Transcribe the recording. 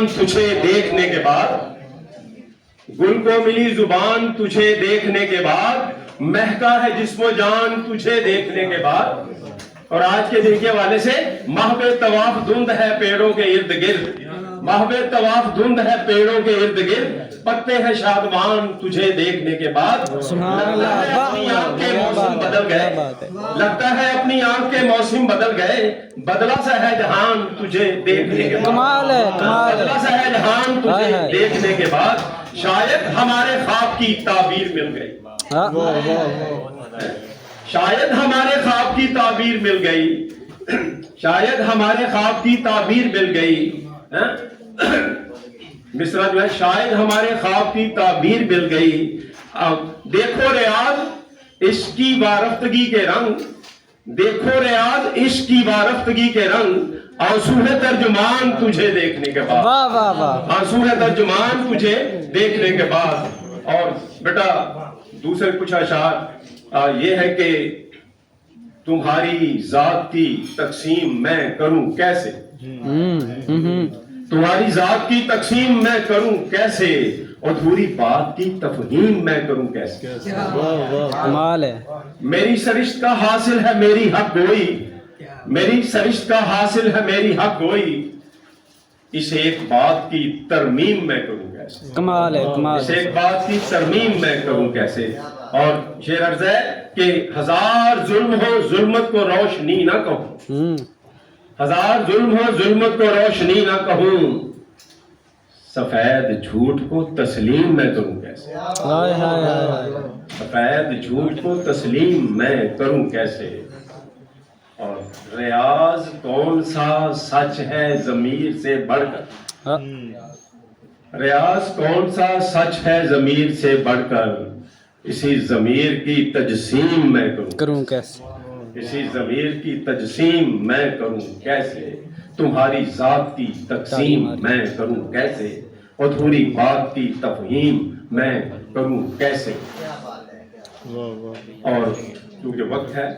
زبان تجھے دیکھنے کے بعد، گل کو ملی زبان تجھے دیکھنے کے بعد، مہکا ہے جسم و جان تجھے دیکھنے کے بعد۔ اور آج کے دن کے حوالے سے محو طواف دھند ہے پیڑوں کے ارد گرد، محو طواف دھند ہے پیڑوں کے ارد گرد، پتے ہیں شادمان تجھے دیکھنے کے بعد۔ لگتا ہے اپنی آنکھ کے موسم بدل گئے، لگتا ہے اپنی آنکھ کے موسم بدل گئے، بدلا سا ہے جہان تجھے دیکھنے کے بعد، بدلا سا ہے جہان تجھے دیکھنے کے بعد، شاید ہمارے خواب کی تعبیر مل گئی، شاید ہمارے خواب کی تعبیر مل گئی، شاید ہمارے خواب کی تعبیر مل گئی۔ مصرع جو ہے، شاید ہمارے خواب کی تعبیر مل گئی۔ دیکھو ریاض عشق کی وارفتگی کے رنگ، دیکھو ریاض عشق کی وارفتگی کے رنگ، آنسو ہے ترجمان تجھے دیکھنے کے بعد، آنسو ہے ترجمان تجھے دیکھنے کے بعد۔ اور بیٹا دوسرے کچھ اشعار یہ ہے کہ تمہاری ذات کی تقسیم میں کروں کیسے، تمہاری ذات کی تقسیم میں کروں کیسے، ادھوری بات کی تفہیم میں کروں کیسے۔ کمال ہے۔ میری سرشت کا حاصل ہے میری حق گوئی، میری سرشت کا حاصل ہے میری حق گوئی، اس ایک بات کی ترمیم میں کروں کیسے، کمال ہے، کمال اس ایک بات کی ترمیم میں کروں کیسے۔ اور شعر عرض ہے کہ ہزار ظلم ہو ظلمت کو روشنی نہ کہوں، ہزار ظلم ہو ظلمت کو روشنی نہ کہوں، سفید جھوٹ کو تسلیم میں کروں کیسے، سفید جھوٹ کو تسلیم میں کروں کیسے۔ اور ریاض کون سا سچ ہے ضمیر سے بڑھ کر، ریاض کون سا سچ ہے ضمیر سے بڑھ کر، اسی ضمیر کی تجسیم میں کروں کیسے، اسی ضمیر کی تجسیم میں کروں کیسے، تمہاری ذات کی تقسیم میں کروں کیسے، ادھوری بات کی تفہیم میں کروں کیسے۔ اور کیونکہ وقت ہے